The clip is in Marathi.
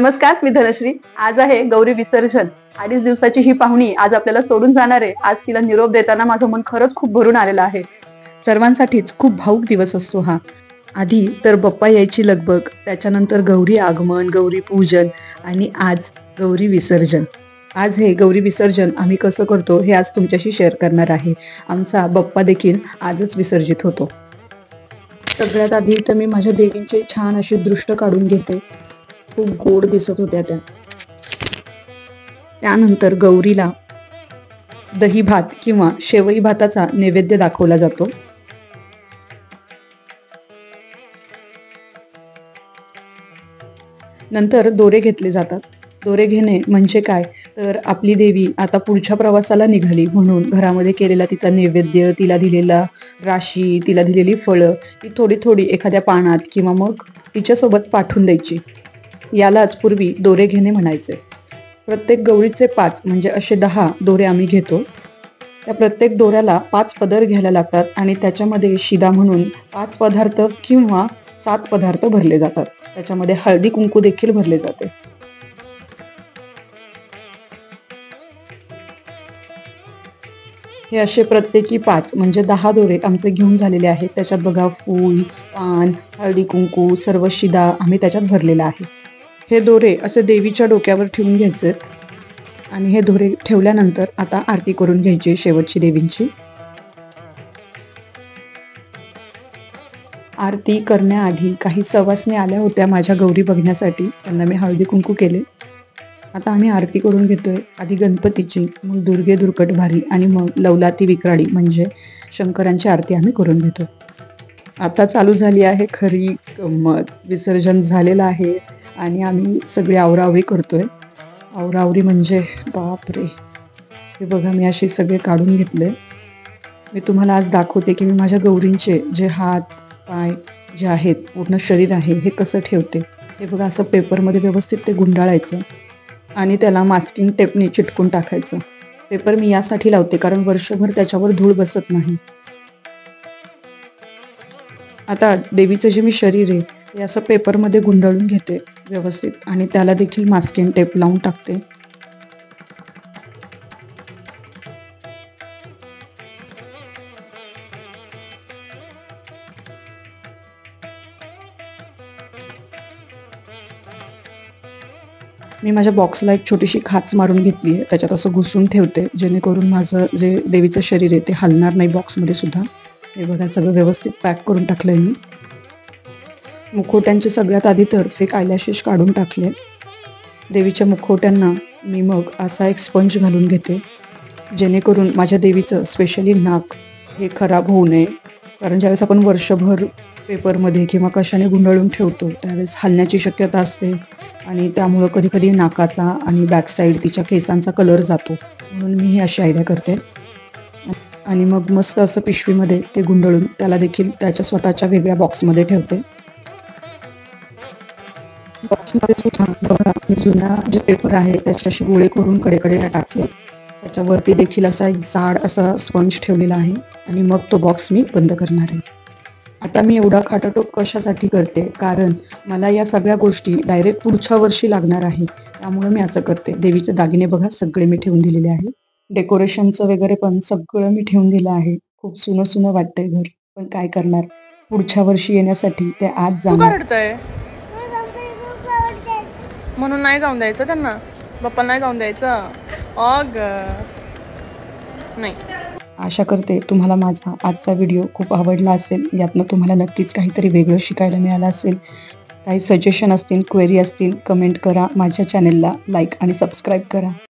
नमस्कार, मी धनश्री। आज आहे गौरी विसर्जन। 2.5 दिवसाची ही पाहुणी आज आपल्याला सोडून जाणार आहे। आज तिला निरोप देताना माझं मन खरंच खूप भरून आलेलं आहे। सर्वांसाठीच खूप भावुक दिवस असतो हा। आधी तर बाप्पा यायची लगबग, त्याच्यानंतर गौरी आगमन, गौरी पूजन आणि आज गौरी विसर्जन। आज हे गौरी विसर्जन आम्ही कसं करतो हे आज तुमच्याशी शेअर करणार आहे। आमचा बाप्पा देखील आजच विसर्जित होतो। सगळ्यात आधी तर मी माझ्या देवींचे छान अशी दृष्ट काढून घेते। खूप गोड दिसत होत्या त्या। त्यानंतर गौरीला दही भात किंवा शेवई भाताचा नैवेद्य दाखवला जातो। नंतर दोरे घेतले जातात। दोरे घेणे म्हणजे काय तर आपली देवी आता पुढच्या प्रवासाला निघाली म्हणून घरामध्ये केलेला तिचा नैवेद्य, तिला दिलेला राशी, तिला दिलेली फळं ही थोडी थोडी एखाद्या पानात किंवा मग तिच्यासोबत पाठवून द्यायची। यालाच पूर्वी दोरे घेणे म्हणायचे। प्रत्येक गौरीचे 5 म्हणजे असे 10 दोरे आम्ही घेतो। त्या प्रत्येक दोऱ्याला 5 पदर घ्यायला लागतात आणि त्याच्यामध्ये शिदा म्हणून 5 पदार्थ किंवा 7 पदार्थ भरले जातात। त्याच्यामध्ये हळदी कुंकू देखील भरले जाते। हे असे प्रत्येकी 5 म्हणजे 10 दोरे आमचे घेऊन झालेले आहेत। त्याच्यात बघा फूल, पान, हळदी कुंकू, सर्व शिदा आम्ही त्याच्यात भरलेला आहे। हे दोरे असे देवीच्या डोक्यावर ठेवून घ्यायचे आणि हे दोरे ठेवल्यानंतर आता आरती करून घ्यायची शेवटची देवींची। आरती करण्याआधी काही सवासणी आल्या होत्या माझ्या गौरी बघण्यासाठी, त्यांना मी हळदी कुंकू केले। आता आम्ही आरती करून घेतोय। आधी गणपतीची, मग दुर्गे दुर्गट भारी आणि मग लवलाती विक्राळी म्हणजे शंकरांची आरती आम्ही करून घेतो। आता चालू झाली आहे खरी गंमत। विसर्जन झालेलं आहे आणि आम्ही सगळी आवराआवरी करतोय। आवराआवरी म्हणजे बापरे, हे बघा मी असे सगळे काढून घेतले। मी तुम्हाला आज दाखवते की मी माझ्या गौरींचे जे हात पाय जे आहेत, पूर्ण शरीर आहे, हे कसं ठेवते। हे बघा असं पेपरमध्ये व्यवस्थित ते गुंडाळायचं आणि त्याला मास्किंग टेपने चिटकून टाकायचं। पेपर मी यासाठी लावते कारण वर्षभर त्याच्यावर धूळ बसत नाही। आता देवीचं जे मी शरीर आहे ते असं पेपरमध्ये गुंडाळून घेते व्यवस्थित आणि त्याला देखील मास्किंग टेप लावून टाकते। मी माझ्या बॉक्सला एक छोटीशी खाच मारून घेतली आहे, त्याच्यात असं घुसून ठेवते जेणेकरून माझं जे देवीचं शरीर आहे ते हलणार नाही बॉक्समध्ये सुद्धा। हे बघा सगळं व्यवस्थित पॅक करून टाकलंय मी। मुखवट्यांचे सगळ्यात आधी तर फेक आयलॅशेस काढून टाकले। देवीच्या मुखवट्यांना मी मग असा एक स्पंज घालून घेते जेणेकरून माझ्या देवीचं स्पेशली नाक हे खराब होऊ नये। कारण ज्यावेळेस आपण वर्षभर पेपरमध्ये किंवा कशाने गुंडाळून ठेवतो त्यावेळेस हलण्याची शक्यता असते आणि त्यामुळं कधी कधी नाकाचा आणि बॅक साईड तिच्या केसांचा कलर जातो, म्हणून मी ही अशी आयडिया करते। आणि मग मस्त असं पिशवीमध्ये ते गुंडाळून त्याला देखील त्याच्या स्वतःच्या वेगळ्या बॉक्समध्ये ठेवते। बॉक्समध्ये सुद्धा बघा मी जुना जे पेपर आहे त्याच्याशी गोळे करून कडेकडेला टाकले। त्याच्यावरती देखील असा एक जाड असा स्पंज ठेवलेला आहे आणि मग तो बॉक्स मी बंद करणार आहे। आता मी एवढा खाटाटोप कशासाठी करते कारण मला या सगळ्या गोष्टी डायरेक्ट पुढच्या वर्षी लागणार आहे, त्यामुळे मी असं करते। देवीचे दागिने बघा सगळे मी ठेवून दिलेले आहे। डेकोरेशनचं वगैरे पण सगळं मी ठेवून दिलं आहे। खूप सुनं सुनं वाटतंय घर, पण काय करणार, पुढच्या वर्षी येण्यासाठी ते आज जाणार। म्हणून नाही जाऊन द्यायचं त्यांना, बाप्पा नाही जाऊन द्यायचं। अग नाही। आशा करते तुम्हाला माझा आजचा व्हिडिओ खूप आवडला असेल। यातनं तुम्हाला नक्कीच काहीतरी वेगळं शिकायला मिळालं असेल। काही सजेशन असतील, क्वेरी असतील, कमेंट करा। माझ्या चॅनलला लाईक आणि सबस्क्राईब करा।